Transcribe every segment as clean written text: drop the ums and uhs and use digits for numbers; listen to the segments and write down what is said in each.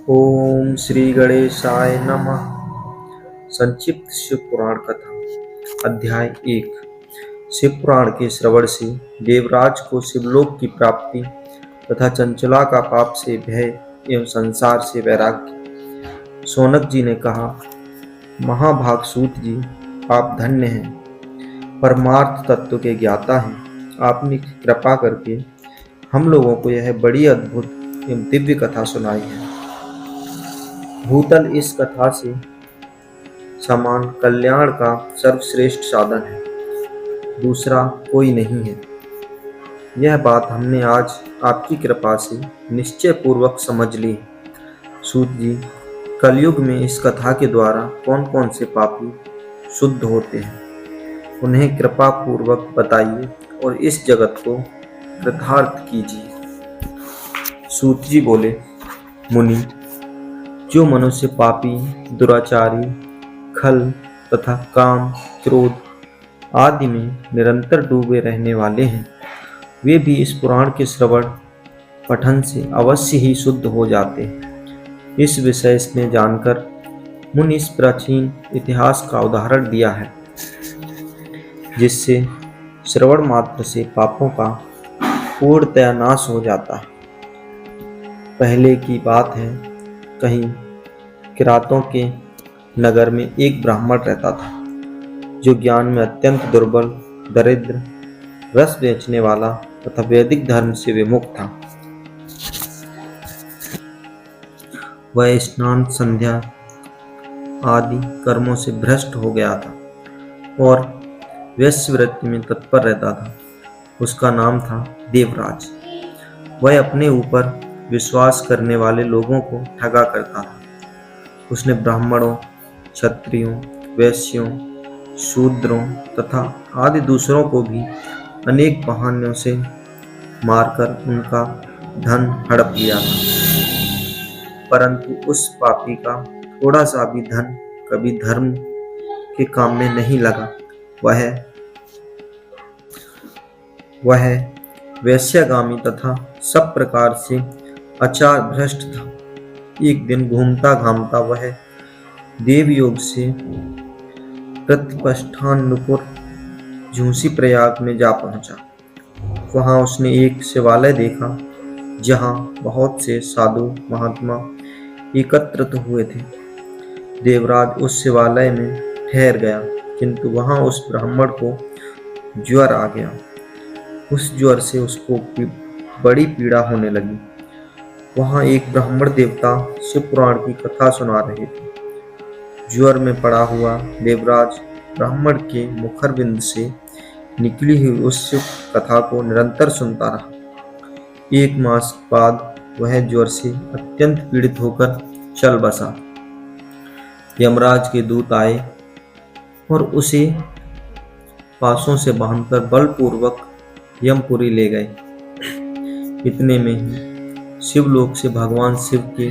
ओम श्री गणेशाय नमः। संक्षिप्त शिव पुराण कथा। अध्याय 1। शिव पुराण के श्रवण से देवराज को शिवलोक की प्राप्ति तथा चंचला का पाप से भय एवं संसार से वैराग्य। शौनक जी ने कहा, महाभाग सूत जी, आप धन्य हैं, परमार्थ तत्व के ज्ञाता हैं। आपने कृपा करके हम लोगों को यह बड़ी अद्भुत एवं दिव्य कथा सुनाई है। भूतल इस कथा से समान कल्याण का सर्वश्रेष्ठ साधन है, दूसरा कोई नहीं है। यह बात हमने आज आपकी कृपा से निश्चय पूर्वक समझ ली है। सूत जी, कलयुग में इस कथा के द्वारा कौन कौन से पापी शुद्ध होते हैं, उन्हें कृपा पूर्वक बताइए और इस जगत को कृतार्थ कीजिए। सूत जी बोले, मुनि, जो मनुष्य पापी, दुराचारी, खल तथा काम, क्रोध आदि में निरंतर डूबे रहने वाले हैं, वे भी इस पुराण के श्रवण पठन से अवश्य ही शुद्ध हो जाते हैं। इस विषय में जानकर मुनि इस प्राचीन इतिहास का उदाहरण दिया है, जिससे श्रवण मात्र से पापों का पूर्णतया नाश हो जाता है। पहले की बात है, कहीं किरातों के नगर में एक ब्राह्मण रहता था, जो ज्ञान में अत्यंत दुर्बल, दरिद्र, रस बेचने वाला तथा वैदिक धर्म से विमुख था। वह स्नान, संध्या आदि कर्मों से भ्रष्ट हो गया था और वेश्यावृत्ति में तत्पर रहता था। उसका नाम था देवराज। वह अपने ऊपर विश्वास करने वाले लोगों को ठगा करता था। उसने ब्राह्मणों, क्षत्रियों, वैश्यों, शूद्रों तथा आदि दूसरों को भी अनेक बहानों से मारकर उनका धन हड़प लिया था। परंतु उस पापी का थोड़ा सा भी धन कभी धर्म के काम में नहीं लगा। वह वैश्यगामी तथा सब प्रकार से आचार भ्रष्ट था। एक दिन घूमता घामता वह देवयोग से प्रतिपष्ठानुपुर झूसी प्रयाग में जा पहुंचा। वहां उसने एक शिवालय देखा, जहां बहुत से साधु महात्मा एकत्रित हुए थे। देवराज उस शिवालय में ठहर गया, किंतु वहां उस ब्राह्मण को ज्वर आ गया। उस ज्वर से उसको बड़ी पीड़ा होने लगी। वहां एक ब्राह्मण देवता शिव पुराण की कथा सुना रहे थे। ज्वर में पड़ा हुआ देवराज ब्राह्मण के मुखरबिंद से निकली हुई उस शिव कथा को निरंतर सुनता रहा। 1 मास बाद वह ज्वर से अत्यंत पीड़ित होकर चल बसा। यमराज के दूत आए और उसे पासों से बांधकर बलपूर्वक यमपुरी ले गए। इतने में ही शिवलोक से भगवान शिव के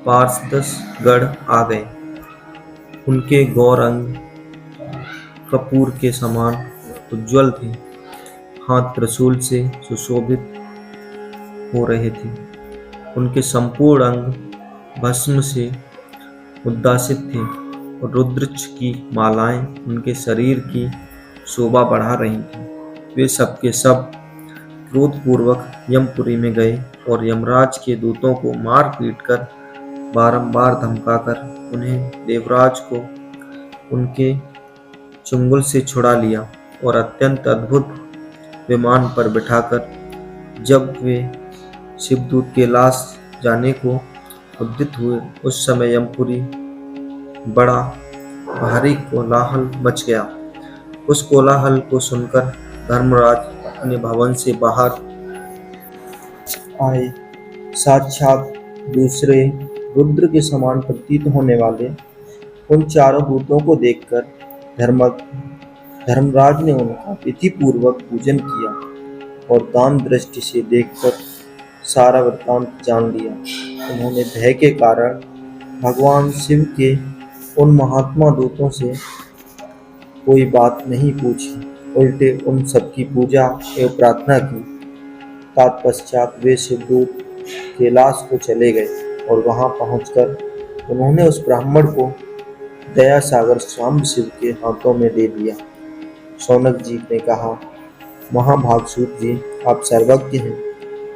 पार्षद गण आ गए। उनके गौर अंग कपूर के समान उज्ज्वल थे, हाथ त्रिशूल से सुशोभित हो रहे थे। उनके संपूर्ण अंग भस्म से उद्दासित थे और रुद्राक्ष की मालाएं उनके शरीर की शोभा बढ़ा रही थीं। वे सबके सब क्रोधपूर्वक यमपुरी में गए और यमराज के दूतों को मार पीट कर बारंबार धमकाकर उन्हें देवराज को उनके चुंगल से छुड़ा लिया और अत्यंत अद्भुत विमान पर बिठाकर जब वे शिवदूत के लाश जाने को उद्यत हुए, उस समय यमपुरी बड़ा भारी कोलाहल मच गया। उस कोलाहल को सुनकर धर्मराज अपने भवन से बाहर आए। साक्षात दूसरे रुद्र के समान प्रतीत होने वाले उन चारों दूतों को देखकर धर्मराज ने उनका विधिपूर्वक पूजन किया और दान दृष्टि से देखकर सारा वृत्तांत जान लिया। उन्होंने भय के कारण भगवान शिव के उन महात्मा दूतों से कोई बात नहीं पूछी, उल्टे उन सबकी पूजा एवं प्रार्थना की। तत्पश्चात वे शिवदूत कैलाश को चले गए। और वहां पहुंचकर उन्होंने उस ब्राह्मण को दया सागर सांब शिव के हाथों में दे दिया। शौनक जी ने कहा, महाभागसूत जी, आप सर्वज्ञ हैं।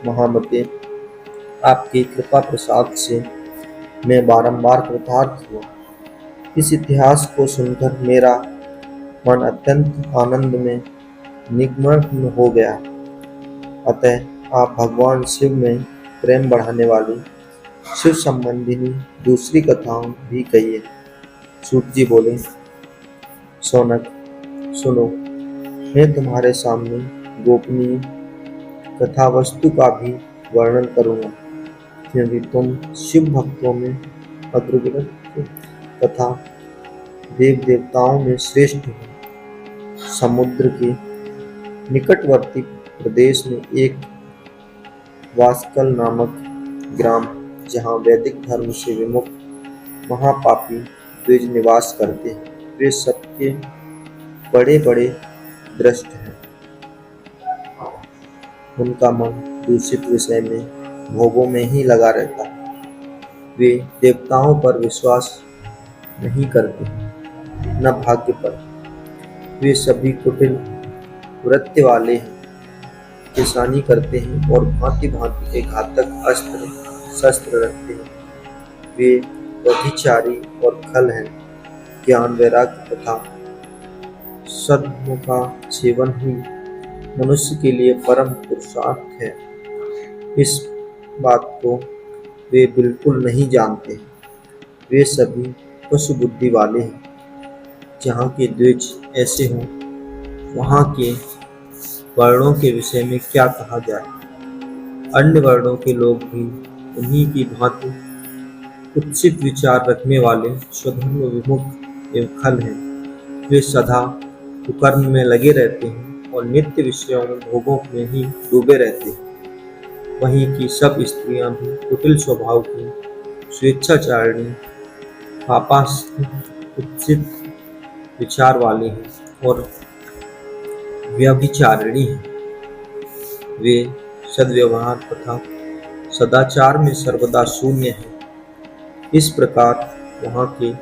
महामते, आपकी कृपा प्रसाद से मैं बारंबार कृतार्थ हुआ। इस इतिहास को सुनकर मेरा मन अत्यंत आनंद में निमग्न हो गया। अतः आप भगवान शिव में प्रेम बढ़ाने वाली शिव संबंधिनी दूसरी कथाओं भी कहिए। सूत जी बोले, शौनक सुनो, मैं तुम्हारे सामने गोपनीय कथा वस्तु का भी वर्णन करूंगा, क्योंकि तुम शिव भक्तों में अग्रगण्य तथा देव देवताओं में श्रेष्ठ हो। समुद्र के निकटवर्ती प्रदेश में एक वास्कल नामक ग्राम, जहाँ वैदिक धर्म से विमुख महापापी द्विज निवास करते हैं। वे सबके बड़े बड़े दृष्ट हैं। उनका मन दूषित विषय में, भोगों में ही लगा रहता है। वे देवताओं पर विश्वास नहीं करते, न भाग्य पर। वे सभी कुटिल वृत्ति वाले हैं, किसानी करते हैं और भांति भांति के घातक अस्त्र शस्त्र रखते हैं। वे व्यभिचारी और खल हैं। ज्ञान, वैराग्य तथा सद्गुणों का सेवन ही मनुष्य के लिए परम पुरुषार्थ है। इस बात को वे बिल्कुल नहीं जानते। वे सभी पशु बुद्धि वाले हैं। जहाँ के द्विज ऐसे हों, वहाँ के वर्णों के विषय में क्या कहा जाए। अन्य वर्णों के लोग भी उन्हीं की भांति कुत्सित विचार रखने वाले स्वधर्म विमुख एवं खल हैं। वे सदा कुकर्म में लगे रहते हैं और नित्य विषयों में, भोगों में ही डूबे रहते हैं। वहीं की सब स्त्रियां भी कुटिल स्वभाव की, स्वेच्छाचारिणी, पापास्त्र, कुत्सित विचार वाली हैं और व्यभिचारिणी हैं। वे सद्व्यवहार तथा सदाचार में सर्वदा शून्य हैं। इस प्रकार वहाँ के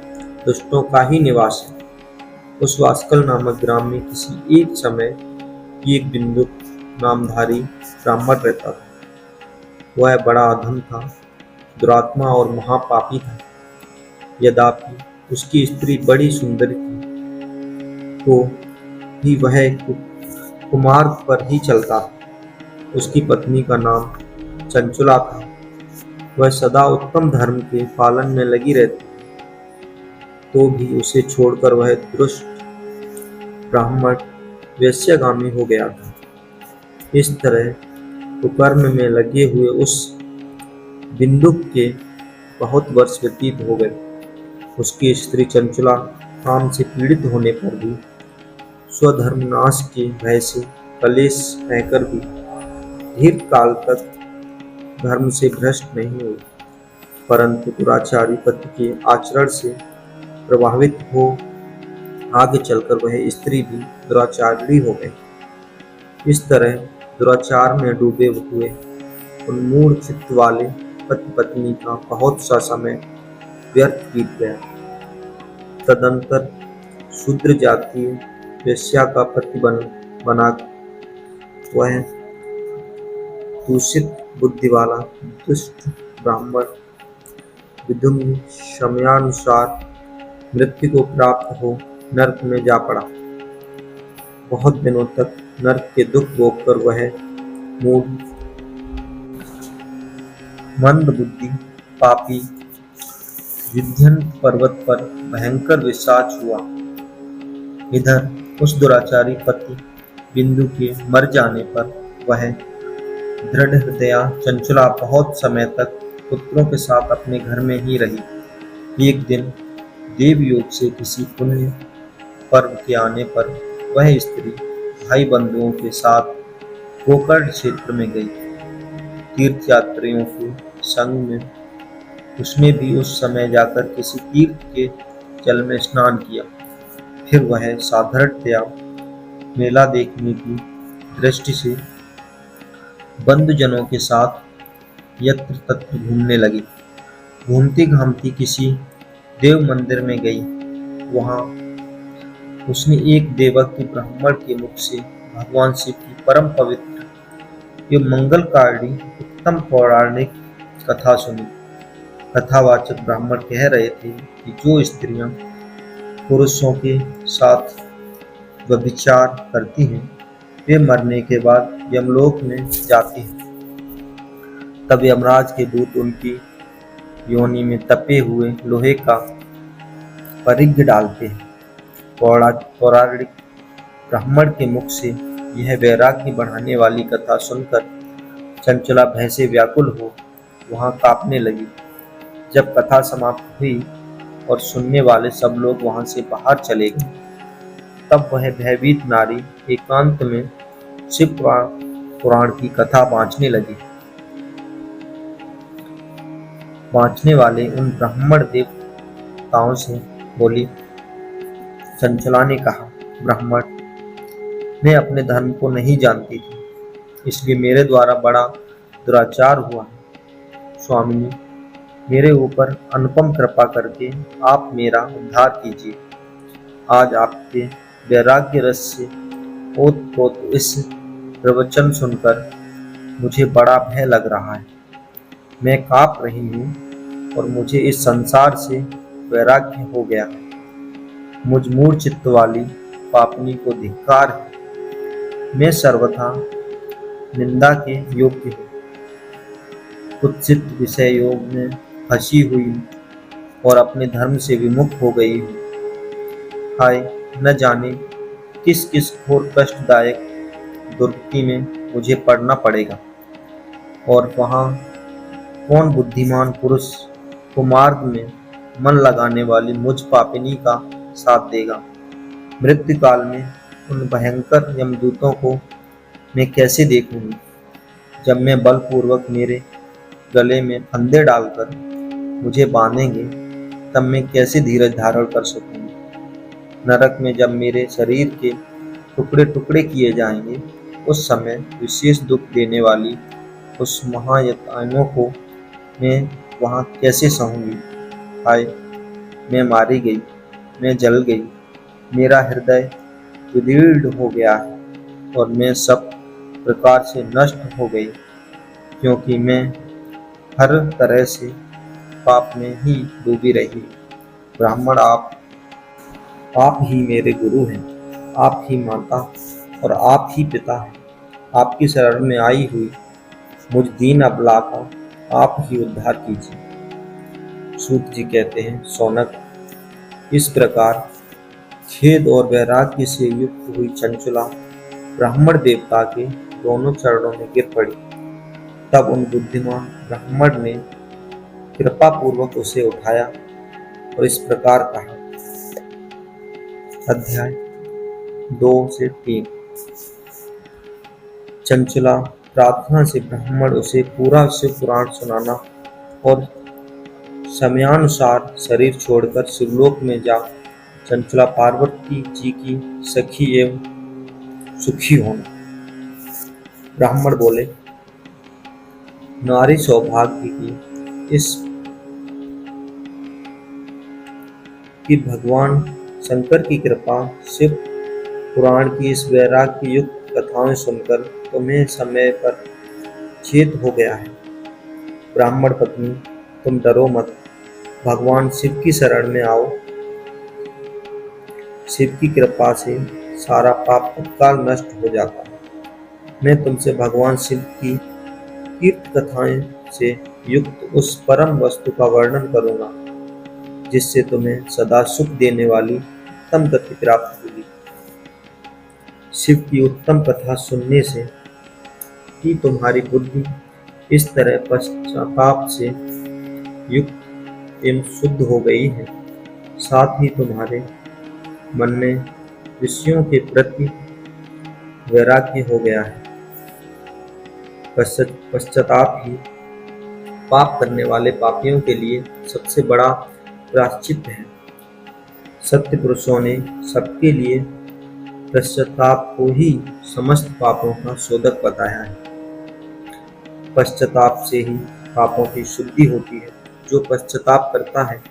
दुष्टों का ही निवास है। उस वास्कल नामक ग्राम में किसी एक समय एक बिंदुक नामधारी ब्राह्मण रहता था। वह बड़ा अधम था, दुरात्मा और महापापी था। यद्यपि उसकी स्त्री बड़ी सुंदर थी, तो भी वह कुमार्ग पर ही चलता था। उसकी पत्नी का नाम चंचुला था। वह सदा उत्तम धर्म के पालन में लगी रहती, तो भी उसे छोड़कर वह दुष्ट ब्राह्मण वैश्यगामी हो गया था। इस तरह कुकर्म में लगे हुए उस बिंदुक के बहुत वर्ष व्यतीत हो गए। उसकी स्त्री चंचुला काम से पीड़ित होने पर भी, स्वधर्मनाश के भय से कलेश रहकर भी दीर्घ काल तक धर्म से भ्रष्ट नहीं हुई, परंतु दुराचारी पति के आचरण से प्रभावित हो आगे चलकर वह स्त्री भी दुराचारी हो गई। इस तरह दुराचार में डूबे हुए उन्मूढ़ चित्त वाले पति पत्नी का बहुत सा समय व्यर्थ बीत गया। तदंतर शूद्र जातीय वेश्या का पति बना वह दूषित बुद्धि वाला दुष्ट ब्राह्मण विधुम समयानुसार मृत्यु को प्राप्त हो नरक में जा पड़ा। बहुत दिनों तक नरक के दुख भोगकर वह मूढ़, मंद बुद्धि, पापी विंध्यन पर्वत पर भयंकर विषाच हुआ। इधर उस दुराचारी पति बिंदु के मर जाने पर वह दृढ़ हृदया चंचुला बहुत समय तक पुत्रों के साथ अपने घर में ही रही। एक दिन देवयोग से किसी पुण्य पर्व के आने पर वह स्त्री भाई बंधुओं के साथ गोकर्ण क्षेत्र में गई। तीर्थयात्रियों के संग में उसने भी उस समय जाकर किसी तीर्थ के जल में स्नान किया। फिर वह साधारणतया मेला देखने की दृष्टि से बंधुजनों के साथ यत्र तत्र घूमने लगी। घूमती घामती किसी देव मंदिर में गई। वहां उसने एक देवकी ब्राह्मण के मुख से भगवान शिव की परम पवित्र एवं मंगलकारी उत्तम पौराणिक कथा सुनी। कथावाचक ब्राह्मण कह रहे थे कि जो स्त्रियां पुरुषों के साथ व्यभिचार करती हैं वे मरने के बाद यमलोक में जाती हैं। तब यमराज के दूत उनकी योनि में तपे हुए लोहे का परिघ डालते हैं। पौराणिक ब्राह्मण के मुख से यह वैराग्य बढ़ाने वाली कथा सुनकर चंचला भय से व्याकुल हो वहां कांपने लगी। जब कथा समाप्त हुई और सुनने वाले सब लोग वहां से बाहर चले गए, तब वह भयभीत नारी एकांत में शिव पुराण की कथा बांचने लगी। बांचने वाले उन ब्राह्मण देवताओं से बोली। चंचला ने कहा, ब्राह्मण, मैं अपने धर्म को नहीं जानती थी, इसलिए मेरे द्वारा बड़ा दुराचार हुआ है। स्वामिनी, मेरे ऊपर अनुपम कृपा करके आप मेरा उद्धार कीजिए। आज आपके वैराग्य रस से ओतप्रोत इस प्रवचन सुनकर मुझे बड़ा भय लग रहा है। मैं कांप रही हूँ और मुझे इस संसार से वैराग्य हो गया है। मुझ मूढ़ चित्त वाली पापनी को धिक्कार है। मैं सर्वथा निंदा के योग्य हूँ। कुत्सित विषय योग में फंसी हुई और अपने धर्म से विमुख हो गई हूँ। हाय, न जाने किस किस घोर कष्टदायक दुर्गति में मुझे पड़ना पड़ेगा और वहाँ कौन बुद्धिमान पुरुष को मार्ग में मन लगाने वाली मुझ पापिनी का साथ देगा। मृत्यु काल में उन भयंकर यमदूतों को मैं कैसे देखूंगी। जब मैं बलपूर्वक मेरे गले में फंदे डालकर मुझे बांधेंगे, तब मैं कैसे धीरज धारण कर सकूंगी। नरक में जब मेरे शरीर के टुकड़े टुकड़े किए जाएंगे, उस समय विशेष दुख देने वाली उस महायातनाओं को मैं वहाँ कैसे सहूंगी। हाय, मैं मारी गई, मैं जल गई, मेरा हृदय विदीर्ण हो गया है और मैं सब प्रकार से नष्ट हो गई, क्योंकि मैं हर तरह से पाप में ही डूबी रही। ब्राह्मण, आप ही मेरे गुरु हैं, आप ही माता और आप ही पिता हैं। आपकी शरण में आई हुई मुझ दीन अबला का आप ही उद्धार कीजिए। सूत जी कहते हैं, सौनक, इस प्रकार खेद और वैराग्य से युक्त हुई चंचला ब्राह्मण देवता के दोनों चरणों में गिर पड़ी। तब उन बुद्धिमान ब्राह्मण ने कृपा पूर्वक उसे उठाया और इस प्रकार कहा। अध्याय 2 से 3। चंचला प्रार्थना से ब्राह्मण उसे पूरा शिव पुराण सुनाना और समयानुसार शरीर छोड़कर शिवलोक में जा चंचला पार्वती जी की सखी एवं सुखी होना। ब्राह्मण बोले, नारी सौभाग्य की इस कि भगवान शंकर की कृपा शिव पुराण की इस वैराग्य युक्त कथाएं सुनकर तुम्हें समय पर चेत हो गया है। ब्राह्मण पत्नी, तुम डरो मत, भगवान शिव की शरण में आओ। शिव की कृपा से सारा पाप तत्काल नष्ट हो जाता है। मैं तुमसे भगवान शिव की तीर्थ कथाएं से युक्त उस परम वस्तु का वर्णन करूंगा जिससे तुम्हें सदा सुख देने वाली उत्तम गति प्राप्त होगी। शिव की उत्तम कथा सुनने से ही तुम्हारी बुद्धि इस तरह पश्चाताप से युक्त एवं शुद्ध हो गई है। साथ ही तुम्हारे मन में विषयों के प्रति वैराग्य हो गया है। पश्चाताप ही पाप करने वाले पापियों के लिए सबसे बड़ा प्रायश्चित है। सत्य पुरुषों ने सबके लिए पश्चाताप को ही समस्त पापों का शोधक बताया है। पश्चाताप से ही पापों की शुद्धि होती है जो पश्चाताप करता है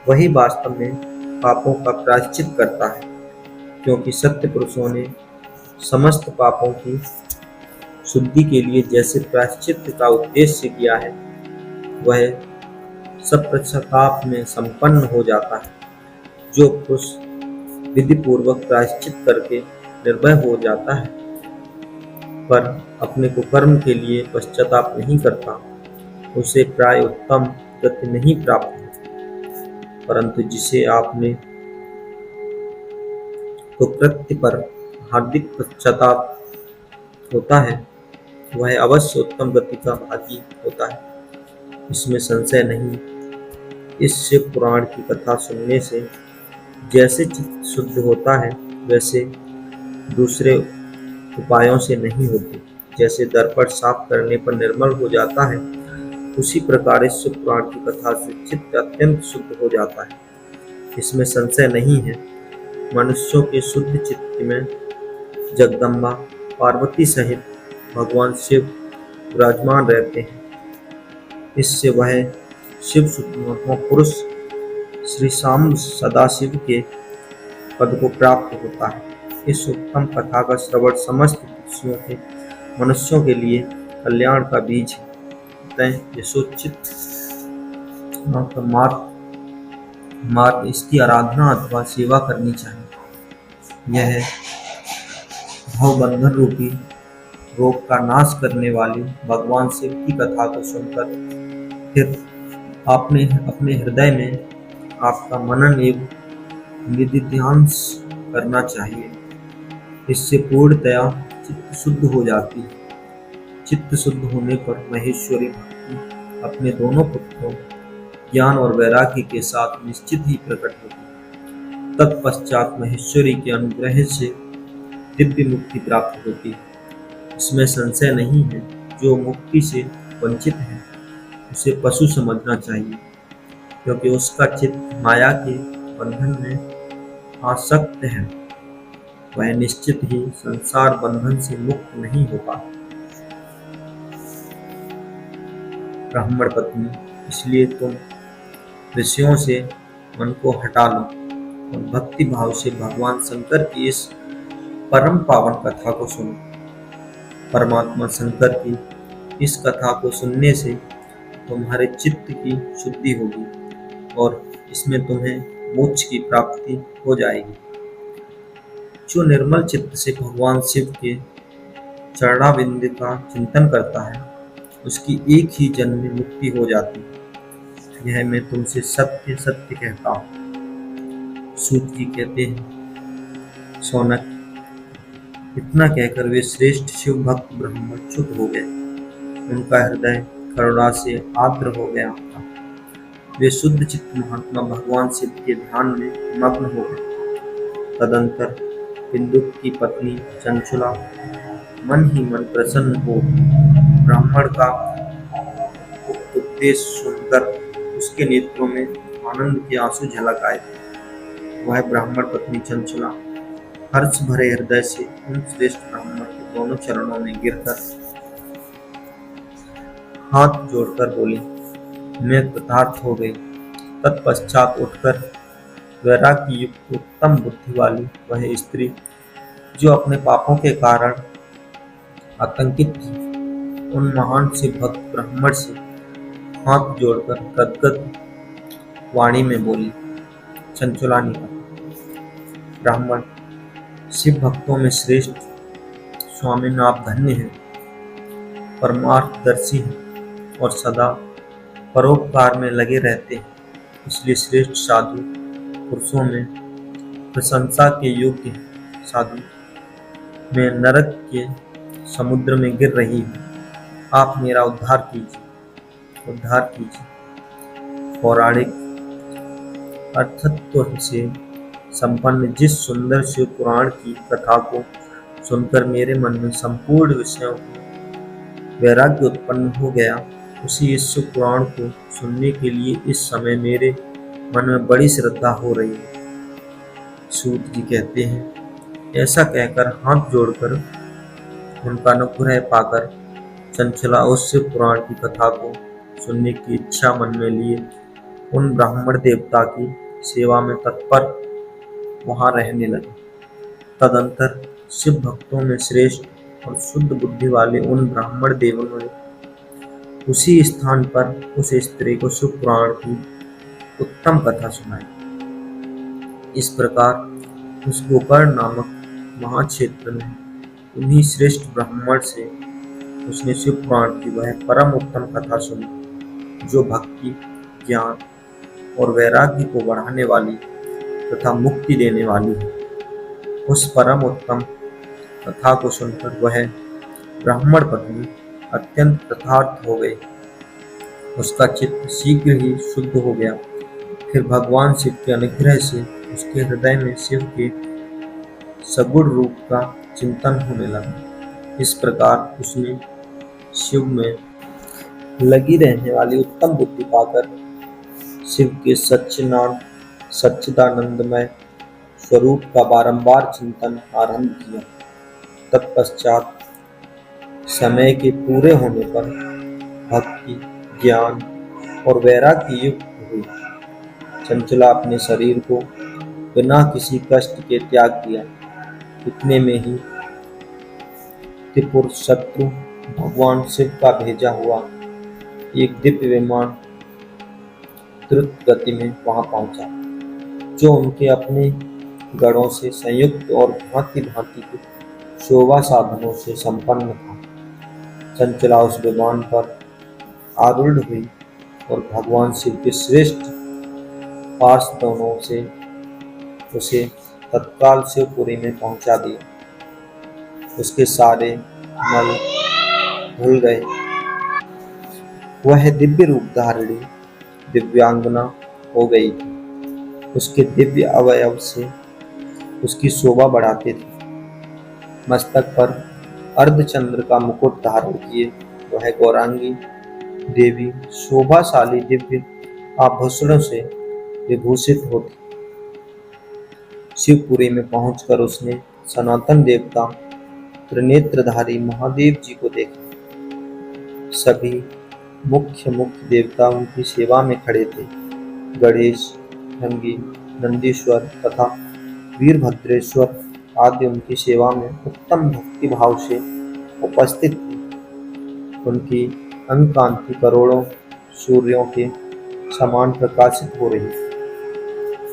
वही वास्तव में पापों का प्रायश्चित करता है, क्योंकि सत्य पुरुषों ने समस्त पापों की शुद्धि के लिए जैसे प्रायश्चित का उद्देश्य किया है, वह सब पश्चाताप में संपन्न हो जाता है। जो पुरुष विधि पूर्वक प्रायश्चित करके निर्भय हो जाता है पर अपने कुकर्म के लिए पश्चाताप नहीं करता, उसे प्राय उत्तम गति नहीं प्राप्त होती। परंतु जिसे आपने कुकृत्य पर हार्दिक पश्चाताप होता है, वह अवश्य उत्तम गति का भागी होता है, इसमें संशय नहीं। इस शिव पुराण की कथा सुनने से जैसे चित्त शुद्ध होता है, वैसे दूसरे उपायों से नहीं होते। जैसे दर्पण साफ करने पर निर्मल हो जाता है, उसी प्रकार इस शिव पुराण की कथा से चित्त अत्यंत शुद्ध हो जाता है, इसमें संशय नहीं है। मनुष्यों के शुद्ध चित्त में जगदम्बा पार्वती सहित भगवान शिव विराजमान रहते हैं। इससे वह शिव शुद्धात्मा पुरुष श्री शाम सदाशिव के पद को प्राप्त होता है। इस उत्तम कथा का श्रवण समस्त खुशियों के मनुष्यों के लिए कल्याण का बीज है। अतः यशोचित मार्ग इसकी आराधना अथवा सेवा करनी चाहिए। यह भवबंधन रूपी रोग का नाश करने वाली भगवान शिव की कथा को सुनकर फिर आपने अपने हृदय में आपका मनन एवं निधिध्यान करना चाहिए। इससे पूर्णतया चित्त शुद्ध हो जाती है। चित्त शुद्ध होने पर महेश्वरी भक्ति अपने दोनों पुत्रों ज्ञान और वैराग्य के साथ निश्चित ही प्रकट होती। तत्पश्चात महेश्वरी के अनुग्रह से दिव्य मुक्ति प्राप्त होती है, इसमें संशय नहीं है। जो मुक्ति से वंचित है उसे पशु समझना चाहिए, क्योंकि उसका चित्त माया के बंधन में आसक्त है। वह निश्चित ही संसार बंधन से मुक्त नहीं होगा। ब्राह्मण पत्नी, इसलिए तुम विषयों से मन को हटा लो और भक्ति भाव से भगवान शंकर की इस परम पावन कथा को सुनो। परमात्मा शंकर की इस कथा को सुनने से तुम्हारे चित्त की शुद्धि होगी और इसमें तुम्हें मोक्ष की प्राप्ति हो जाएगी। जो निर्मल चित्त से भगवान शिव के चरणाविंद का चिंतन करता है, उसकी एक ही जन्म में मुक्ति हो जाती है। यह मैं तुमसे सत्य सत्य कहता हूँ। सूत जी कहते हैं, सौनक, इतना कहकर वे श्रेष्ठ शिव भक्त ब्राह्मण चुप हो गए। उनका हृदय करुणा से आर्द्र हो गया था। वे शुद्ध चित्त महात्मा भगवान शिव के ध्यान में मग्न हो गए। तदंतर बिंदुक की पत्नी चंचुला मन ही मन प्रसन्न हो ब्राह्मण का उपदेश सुनकर उसके नेत्रों में आनंद के आंसू झलक आए। वह ब्राह्मण पत्नी चंचुला हर्ष भरे हृदय से उन श्रेष्ठ ब्राह्मण के दोनों चरणों में गिरकर हाथ जोड़कर बोली, मैं कृतार्थ हो गई। तत्पश्चात उठकर वैराग्य युक्त उत्तम बुद्धि वाली वह स्त्री, जो अपने पापों के कारण आतंकित थी, उन महान से भक्त ब्राह्मण से हाथ जोड़कर गदगद वाणी में बोली। चंचुला ने कहा, ब्राह्मण, शिव भक्तों में श्रेष्ठ स्वामी आप धन्य हैं, परमार्थदर्शी हैं और सदा परोपकार में लगे रहते हैं। इसलिए श्रेष्ठ साधु पुरुषों में प्रशंसा के योग्य हैं। साधु, मैं नरक के समुद्र में गिर रही हूँ, आप मेरा उद्धार कीजिए, उद्धार कीजिए। पौराणिक अर्थत्व से संपन्न जिस सुंदर शिव पुराण की कथा को सुनकर मेरे मन में संपूर्ण विषयों वैराग्य उत्पन्न हो गया, उसी इस शिव पुराण को सुनने के लिए इस समय मेरे मन में बड़ी श्रद्धा हो रही है। सूत जी कहते हैं, ऐसा कहकर हाथ जोड़कर उनका अनुग्रह पाकर चंचला उस शिव पुराण की कथा को सुनने की इच्छा मन में लिए उन ब्राह्मण देवता की सेवा में तत्पर वहां रहने लगे। तदंतर शिव भक्तों में श्रेष्ठ और शुद्ध बुद्धि वाले उन ब्राह्मण देवों ने उसी स्थान पर उस स्त्री को शिव पुराण की उत्तम कथा सुनाई। इस प्रकार उस गोकर्ण नामक महाक्षेत्र में उन्हीं श्रेष्ठ ब्राह्मण से उसने शिव पुराण की वह परम उत्तम कथा सुनी जो भक्ति, ज्ञान और वैराग्य को बढ़ाने वाली तथा मुक्ति देने वाली है। उस परम उत्तम कथा को सुनकर वह ब्राह्मण पत्नी अत्यंत कृतार्थ हो गई। उसका चित्त शीघ्र ही शुद्ध हो गया। फिर भगवान शिव के अनुग्रह से उसके हृदय में शिव के सगुण रूप का चिंतन होने लगा। इस प्रकार उसने शिव में लगी रहने वाली उत्तम बुद्धि पाकर शिव के सच्चिदानंदमय स्वरूप का बारंबार चिंतन आरंभ किया। तत्पश्चात समय के पूरे होने पर भक्ति, ज्ञान और वैराग्य युक्त हुई। चंचला अपने शरीर को बिना किसी कष्ट के त्याग दिया। इतने में ही त्रिपुर शत्रु भगवान शिव का भेजा हुआ एक दिव्य विमान द्रुत गति में वहां पहुंचा, जो उनके अपने गणों से संयुक्त और भांति भांति के शोभा साधनों से संपन्न था। चंचला उस विमान पर आरूढ़ हुई और भगवान शिव के श्रेष्ठ पार्षदों से उसे तत्काल शिवपुरी में पहुंचा दिया। उसके सारे मल धुल गए। वह दिव्य रूप धारिणी दिव्यांगना हो गई थी। उसके दिव्य अवयव से उसकी शोभा बढ़ाते थे। मस्तक पर अर्धचंद्र का मुकुट धारण किए वह गौरांगी देवी शोभाशाली दिव्य आभूषणों से विभूषित होती। शिवपुरी में पहुंचकर उसने सनातन देवता त्रिनेत्रधारी महादेव जी को देखा। सभी मुख्य देवता उनकी सेवा में खड़े थे। गणेश, भृंगी, नंदीश्वर तथा वीरभद्रेश्वर आदि उनकी सेवा में उत्तम भक्ति भाव से उपस्थित थे। उनकी अंग कांति करोड़ों सूर्यों के समान प्रकाशित हो रही।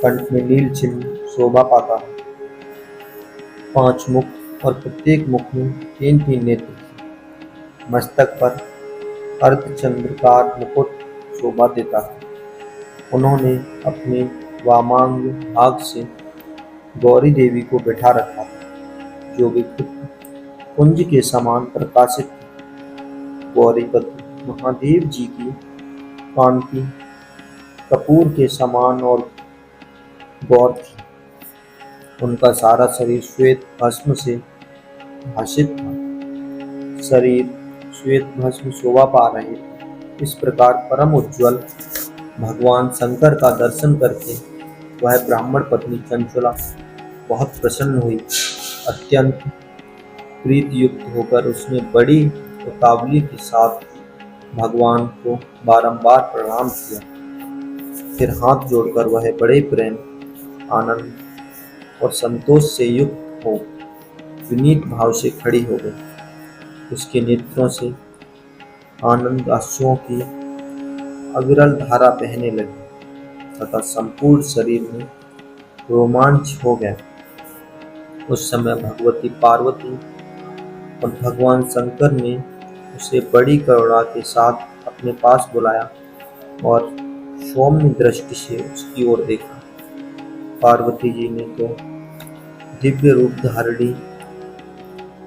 कंठ में नील चिन्ह शोभा पाता है। 5 मुख और प्रत्येक मुख में 3 नेत्र थे। मस्तक पर अर्धचंद्रकार मुकुट शोभा देता है। उन्होंने अपने वामांग भाग से गौरी देवी को बैठा रखा था, जो भी कुंज के समान प्रकाशित थी। गौरीपति महादेव जी की कांति कपूर के समान और गौर थी। उनका सारा शरीर श्वेत भस्म से भाषित था। शरीर श्वेत भस्म शोभा पा रहे थे। इस प्रकार परम उज्ज्वल भगवान शंकर का दर्शन करके वह ब्राह्मण पत्नी चंचला बहुत प्रसन्न हुई। अत्यंत प्रीति युक्त होकर उसने बड़ी उतावली के साथ भगवान को बारंबार प्रणाम किया। फिर हाथ जोड़कर वह बड़े प्रेम, आनंद और संतोष से युक्त हो विनीत भाव से खड़ी हो गई। उसके नेत्रों से आनंद आंसुओं की अविरल धारा बहने लगी तथा संपूर्ण शरीर में रोमांच हो गया। उस समय भगवती पार्वती और भगवान शंकर ने उसे बड़ी करुणा के साथ अपने पास बुलाया और सौम्य दृष्टि से उसकी ओर देखा। पार्वती जी ने तो दिव्य रूप धारिणी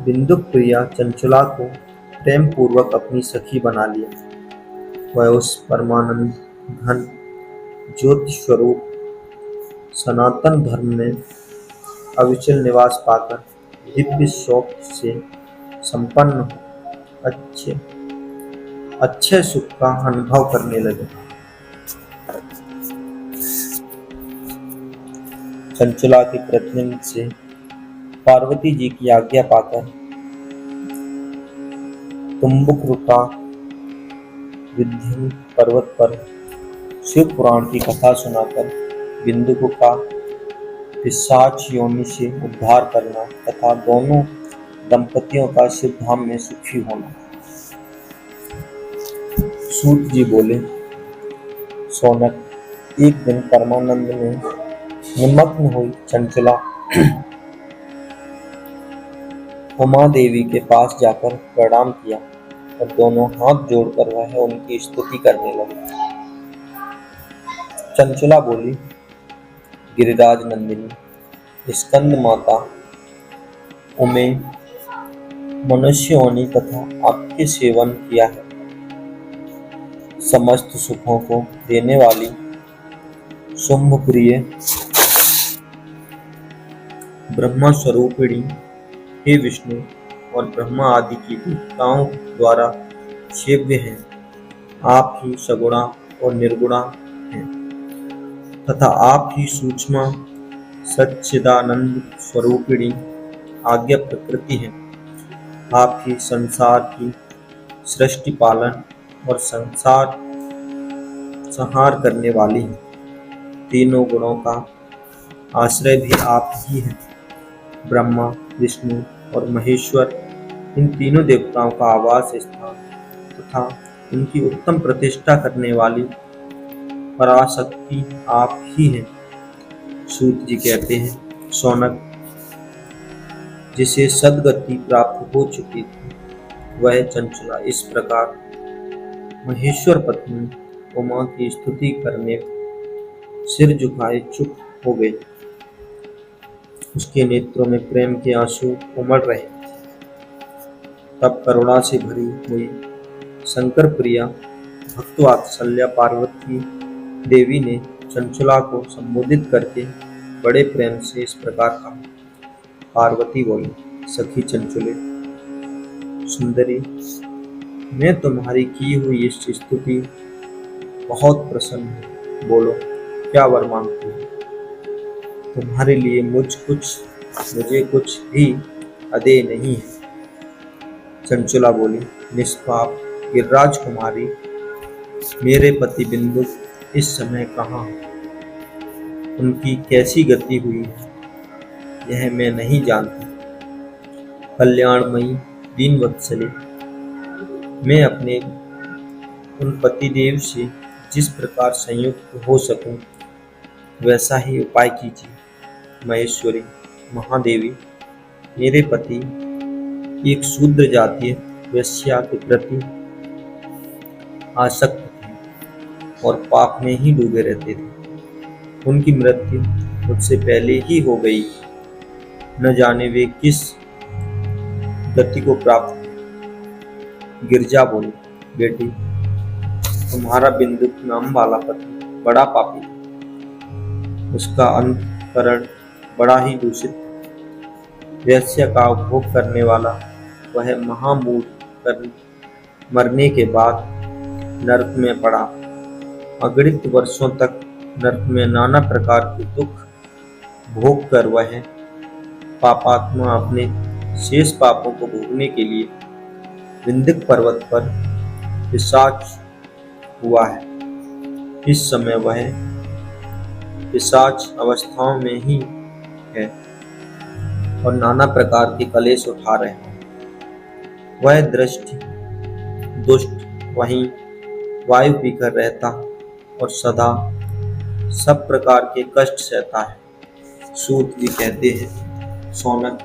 बिंदु प्रिया चंचला को प्रेम पूर्वक अपनी सखी बना लिया। वह उस परमानंद घन ज्योति स्वरूप सनातन धर्म में अविचल निवास पाकर दिव्य शौक से संपन्न हो अच्छे सुख का अनुभव करने लगे। चंचला के प्रतिनिधि से पार्वती जी की आज्ञा पाकर तुम्बुक रुका विंध्य पर्वत पर शिव पुराण की कथा सुनाकर बिंदु का पिशाच योनि से उद्धार करना तथा दोनों दंपतियों का शिव धाम में सुखी होना। सूत जी बोले, सोनक, एक दिन परमानंद में निमग्न हुई चंचला उमा देवी के पास जाकर प्रणाम किया और दोनों हाथ जोड़कर वह उनकी स्तुति करने लगे। चंचला बोली, गिरिराज नंदिनी, स्कंद माता उमे मनुष्य योनि तथा आपके सेवन किया है। समस्त सुखों को देने वाली शुंभ प्रिय ब्रह्मा स्वरूपिणी हे विष्णु और ब्रह्मा आदि की देवताओं द्वारा सेव्य हैं। आप ही सगुणा और निर्गुणा हैं तथा आप ही सूक्ष्म सच्चिदानंद स्वरूपिणी आज्ञा प्रकृति हैं। आप ही संसार की सृष्टि पालन और संसार संहार करने वाली हैं। तीनों गुणों का आश्रय भी आप ही हैं। ब्रह्मा, विष्णु और महेश्वर, इन तीनों देवताओं का आवास स्थान तथा उनकी उत्तम प्रतिष्ठा करने वाली पराशक्ति आप ही हैं। सूत जी कहते हैं, सोनक, जिसे सद्गति प्राप्त हो चुकी थी वह चंचला इस प्रकार महेश्वर पत्नी उमा की स्तुति करने सिर झुकाए चुप हो गई। उसके नेत्रों में प्रेम के आंसू उमड़ रहे थे। तब करुणा से भरी हुई शंकर प्रिया भक्तवात्सल्य पार्वती देवी ने चंचला को संबोधित करके बड़े प्रेम से इस प्रकार कहा। पार्वती बोली, सखी चंचले सुंदरी, मैं तुम्हारी की हुई इस स्तुति बहुत प्रसन्न हूँ। बोलो, क्या वर मांगती हो? तुम्हारे लिए मुझे कुछ भी अदेय नहीं है। चंचला बोली, निष्पाप गिरिराज कुमारी, मेरे पति बिंदु इस समय कहाँ हैं? उनकी कैसी गति हुई है यह मैं नहीं जानती। कल्याणमयी दीन वत्सले, मैं अपने उन पतिदेव से जिस प्रकार संयुक्त हो सकूं वैसा ही उपाय कीजिए। महेश्वरी महादेवी, मेरे पति एक शूद्र जातीय वेश्या के प्रति आसक्त थे और पाप में ही डूबे रहते थे। उनकी मृत्यु मुझसे पहले ही हो गई। न जाने वे किस गति को प्राप्त हुए। गिरजा बोली, बेटी, तुम्हारा बिंदु नाम वाला पति बड़ा पापी था। उसका अंतकरण बड़ा ही दूषित था। वेश्या का उपभोग करने वाला वह महामूढ़ कर मरने के बाद नरक में पड़ा। अगणित वर्षों तक नरक में नाना प्रकार के दुख भोग कर वह पापात्मा अपने शेष पापों को भोगने के लिए विंध्य पर्वत पर पिशाच हुआ है। इस समय वह पिशाच अवस्थाओं में ही है और नाना प्रकार के कलेश उठा रहे हैं। वह दृष्टि दुष्ट वहीं वायु पीकर रहता और सदा सब प्रकार के कष्ट सहता है। सूत जी कहते हैं, सोनक,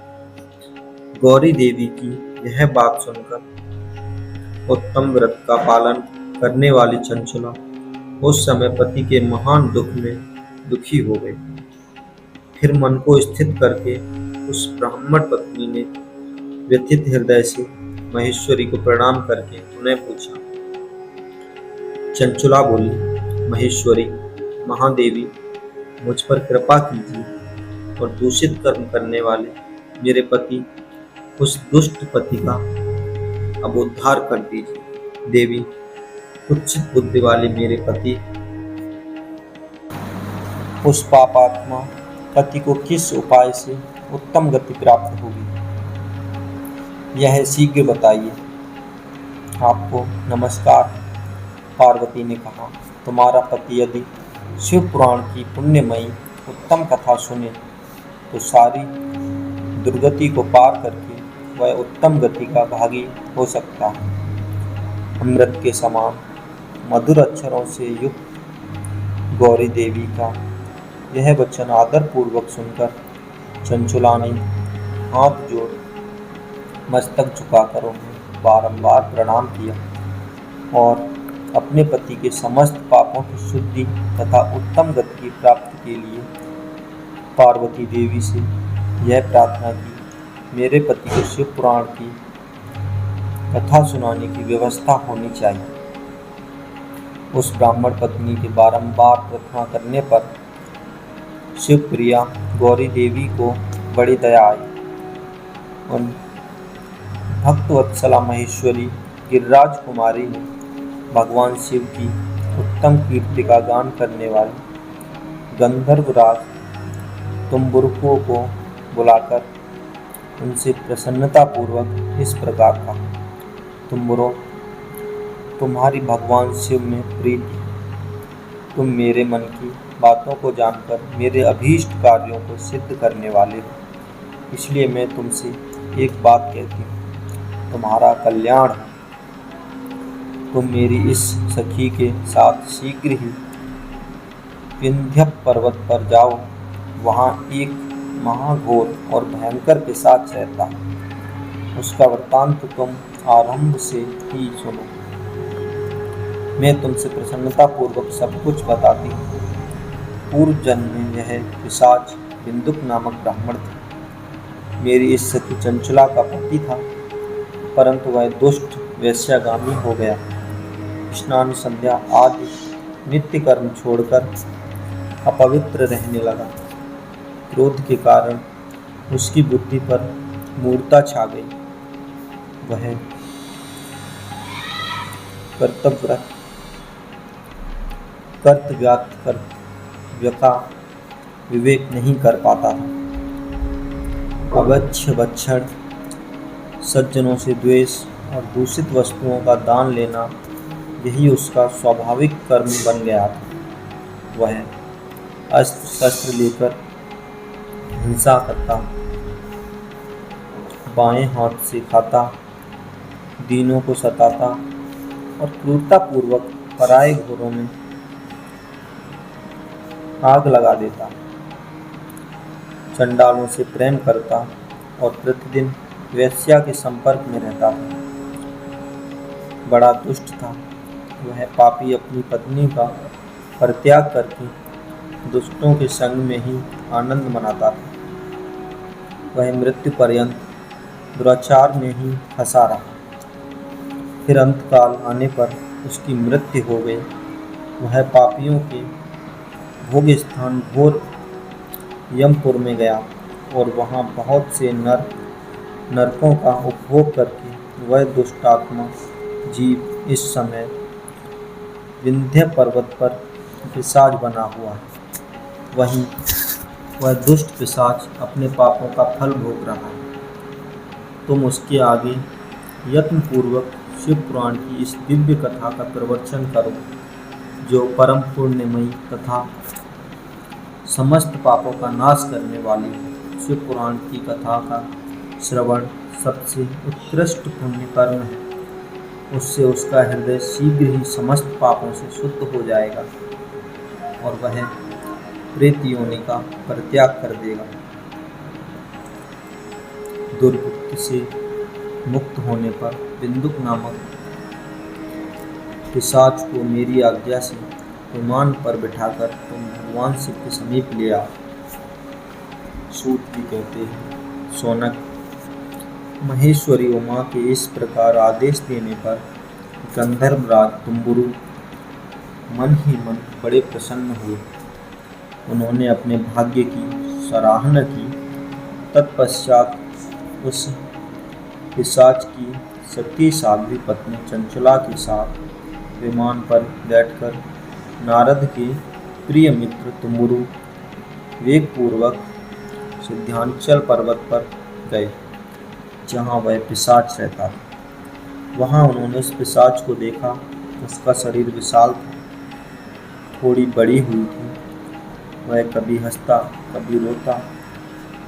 गौरी देवी की यह बात सुनकर उत्तम व्रत का पालन करने वाली चंचला उस समय पति के महान दुख में दुखी हो गई। फिर मन को स्थिर करके उस ब्राह्मण पत्नी ने व्यथित हृदय से महेश्वरी को प्रणाम करके उन्हें पूछा। चंचला बोली, महेश्वरी महादेवी, मुझ पर कृपा कीजिए और दूषित कर्म करने वाले मेरे पति उस दुष्ट पति का अब उद्धार कर दीजिए। देवी, कुत्सित बुद्धि वाले मेरे पति उस पापात्मा पति को किस उपाय से उत्तम गति प्राप्त होगी यह शीघ्र बताइए। आपको नमस्कार। पार्वती ने कहा, तुम्हारा पति यदि शिव पुराण की पुण्यमयी उत्तम कथा सुने तो सारी दुर्गति को पार करके वह उत्तम गति का भागी हो सकता है। अमृत के समान मधुर अक्षरों से युक्त गौरी देवी का यह वचन आदर पूर्वक सुनकर चंचुला ने हाथ जोड़ मस्तक झुकाकर उन्हें बारंबार प्रणाम किया और अपने पति के समस्त पापों की शुद्धि तथा उत्तम गति की प्राप्ति के लिए पार्वती देवी से यह प्रार्थना की, मेरे पति को शिव पुराण की कथा सुनाने की व्यवस्था होनी चाहिए। उस ब्राह्मण पत्नी के बारंबार प्रार्थना करने पर शिवप्रिया गौरी देवी को बड़ी दया आई। उन भक्तवत्सला महेश्वरी गिरिराज कुमारी ने भगवान शिव की उत्तम कीर्ति का गान करने वाले गंधर्वराज तुम्बुरुओं को बुलाकर उनसे प्रसन्नतापूर्वक इस प्रकार कहा, तुम्बुरो, तुम्हारी भगवान शिव में प्रीति, तुम मेरे मन की बातों को जानकर मेरे अभीष्ट कार्यों को सिद्ध करने वाले हो, इसलिए मैं तुमसे एक बात कहती हूँ, तुम्हारा कल्याण है। तुम मेरी इस सखी के साथ शीघ्र ही विंध्य पर्वत पर जाओ, वहाँ एक महाघोर और भयंकर पिशाच रहता है, उसका वृत्तांत तुम आरंभ से ही सुनो। मैं तुमसे प्रसन्नतापूर्वक सब कुछ बताती हूँ। पूर्व जन्म में यह पिशाच बिंदुक नामक ब्राह्मण था, मेरी इस सखी चंचला का पति था, परंतु वह दुष्ट वेश्यागामी हो गया। स्नान संध्या आदि नित्य कर्म छोड़कर अपवित्र रहने लगा। क्रोध के कारण उसकी बुद्धि पर मूर्छा छा गई। वह कर्तव्य का विवेक नहीं कर पाता था। अवच्छ भक्षण, सज्जनों से द्वेष और दूषित वस्तुओं का दान लेना, यही उसका स्वाभाविक कर्म बन गया था। वह अस्त्र शस्त्र लेकर हिंसा करता, बाएं हाथ से खाता, दीनों को सताता और क्रूरतापूर्वक पराये घरों में आग लगा देता, चंडालों से प्रेम करता और प्रतिदिन वेश्या के संपर्क में रहता था। बड़ा दुष्ट था। वह पापी अपनी पत्नी का परित्याग करके दुष्टों के संग में ही आनंद मनाता था। वह मृत्यु पर्यंत दुराचार में ही फंसा रहा। फिर अंतकाल आने पर उसकी मृत्यु हो गई। वह पापियों के भोग स्थान घोर यमपुर में गया और वहाँ बहुत से नरकों का उपभोग करके वह दुष्टात्मा जीव इस समय विंध्य पर्वत पर पिशाच बना हुआ है। वहीं वह दुष्ट पिशाच अपने पापों का फल भोग रहा है। तुम उसके आगे यत्नपूर्वक शिव पुराण की इस दिव्य कथा का प्रवचन करो, जो परम पुण्यमयी तथा समस्त पापों का नाश करने वाली है। शिव पुराण की कथा का श्रवण सबसे उत्कृष्ट पुण्य कर्म है। उससे उसका हृदय शीघ्र ही समस्त पापों से शुद्ध हो जाएगा और वह प्रेत योनि का परित्याग कर देगा। दुर्गति से मुक्त होने पर बिंदुक नामक पिशाच को मेरी आज्ञा से विमान पर बिठाकर तुम भगवान शिव के समीप ले आओ। सूत भी कहते हैं, सोनक, महेश्वरी उमा के इस प्रकार आदेश देने पर गंधर्वराज तुम्बुरु मन ही मन बड़े प्रसन्न हुए। उन्होंने अपने भाग्य की सराहना की। तत्पश्चात उस पिशाच की सती साध्वी पत्नी चंचला के साथ विमान पर बैठकर नारद के प्रिय मित्र तुम्बुरु वेगपूर्वक सिद्धांचल पर्वत पर गए, जहाँ वह पिशाच रहता था। वहाँ उन्होंने उस पिशाच को देखा उसका शरीर विशाल था, थोड़ी बड़ी हुई थी। वह कभी हंसता, कभी रोता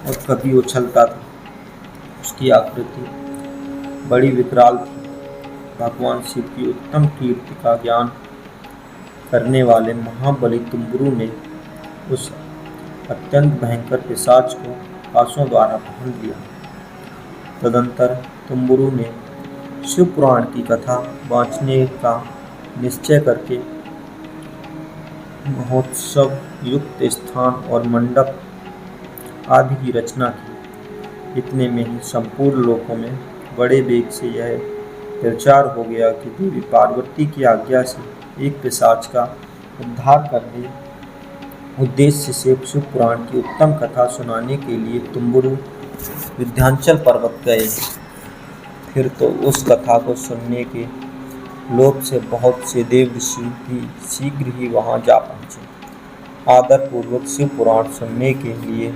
और कभी उछलता था। उसकी आकृति बड़ी विकराल थी। भगवान शिव की उत्तम कीर्ति का ज्ञान करने वाले महाबली तुम्बुरु ने उस अत्यंत भयंकर पिशाच को पासों द्वारा पकड़ लिया। तदंतर तुम्बुरु ने शिव पुराण की कथा बाँचने का निश्चय करके महोत्सव युक्त स्थान और मंडप आदि की रचना की। इतने में ही संपूर्ण लोकों में बड़े वेग से यह प्रचार हो गया कि देवी पार्वती की आज्ञा से एक पिशाच का उद्धार करने उद्देश्य से शिव पुराण की उत्तम कथा सुनाने के लिए तुम्बुरु विंध्याचल पर्वत गए। फिर तो उस कथा को सुनने के लोभ से बहुत से देव ऋषि भी शीघ्र ही वहां जा पहुंचे। आदर पूर्वक शिव पुराण सुनने के लिए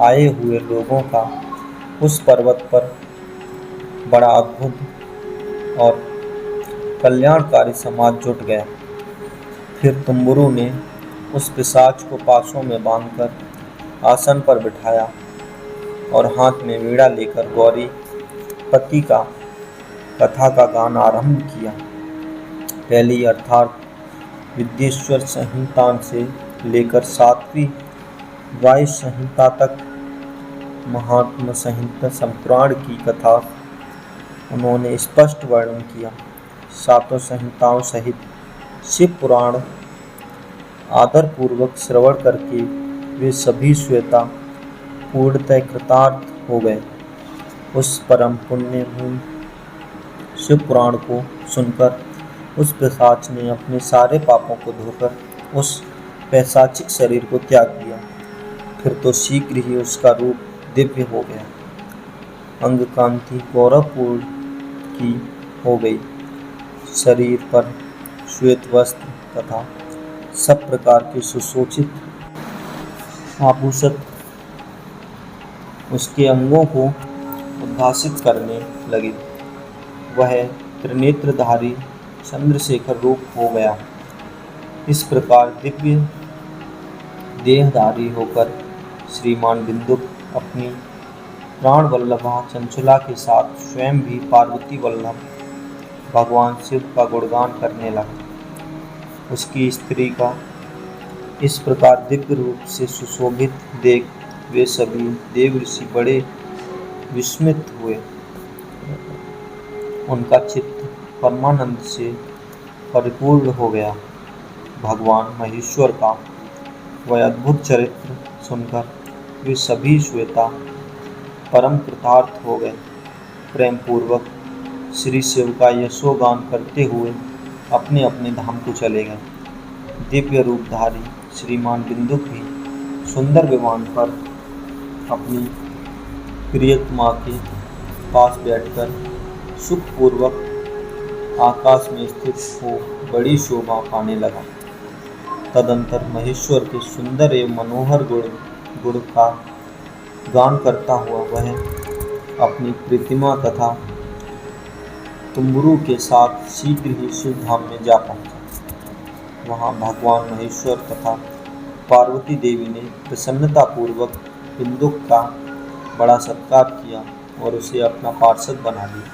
आए हुए लोगों का उस पर्वत पर बड़ा अद्भुत और कल्याणकारी समाज जुट गया। फिर तुम्बुरु ने उस पिशाच को पासों में बांधकर आसन पर बिठाया और हाथ में वीणा लेकर गौरी पति का कथा का गान आरंभ किया। पहली अर्थात विद्येश्वर संहिता से लेकर 7वीं वायु संहिता तक महात्मा संहिता संपुराण की कथा उन्होंने स्पष्ट वर्णन किया। 7 संहिताओं सहित शिव पुराण आदर पूर्वक श्रवण करके वे सभी श्वेता पूर्णतः कृतार्थ हो गए। उस परम पुण्य शिव पुराण को सुनकर उस पिशाच ने अपने सारे पापों को धोकर उस पैशाचिक शरीर को त्याग दिया। फिर तो शीघ्र ही उसका रूप दिव्य हो गया, अंग कांति गौरवपूर्ण की हो गई। शरीर पर श्वेत वस्त्र तथा सब प्रकार के सुशोभित आभूषण उसके अंगों को उद्भासित करने लगे। वह त्रिनेत्रधारी चंद्रशेखर रूप हो गया। इस प्रकार दिव्य देहधारी होकर श्रीमान बिंदुक अपनी प्राण वल्लभा चंचला के साथ स्वयं भी पार्वती वल्लभ भगवान शिव का गुणगान करने लगा। उसकी स्त्री का इस प्रकार दिव्य रूप से सुशोभित देख वे सभी देव ऋषि बड़े विस्मित हुए। उनका चित्त परमानंद से परिपूर्ण हो गया। भगवान महेश्वर का वह अद्भुत चरित्र सुनकर वे सभी श्वेता परम कृतार्थ हो गए। प्रेम पूर्वक श्री शिव का यशोगान करते हुए अपने अपने धाम को चले गए। दिव्य रूपधारी श्रीमान बिंदुक भी सुंदर विमान पर अपनी प्रियतमा के पास बैठकर सुखपूर्वक आकाश में स्थित हो बड़ी शोभा पाने लगा। तदंतर महेश्वर के सुंदर एवं मनोहर गुण का गान करता हुआ वह अपनी प्रतिमा तथा तुम्बुरु के साथ शीघ्र ही शिव धाम में जा पहुंचा। वहां भगवान महेश्वर तथा पार्वती देवी ने प्रसन्नतापूर्वक बिंदुक का बड़ा सत्कार किया और उसे अपना पार्षद बना लिया।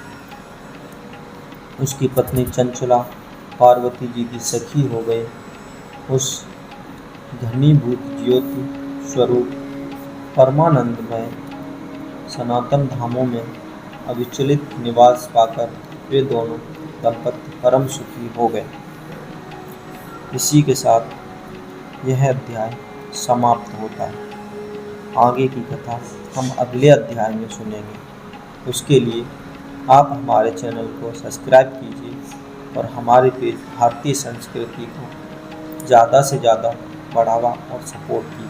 उसकी पत्नी चंचला पार्वती जी की सखी हो गई। उस घनीभूत ज्योति स्वरूप परमानंदमय सनातन धामों में अविचलित निवास पाकर वे दोनों दंपति परम सुखी हो गए। इसी के साथ यह अध्याय समाप्त होता है। आगे की कथा हम अगले अध्याय में सुनेंगे। उसके लिए आप हमारे चैनल को सब्सक्राइब कीजिए और हमारे पेज भारतीय संस्कृति को ज़्यादा से ज़्यादा बढ़ावा और सपोर्ट कीजिए।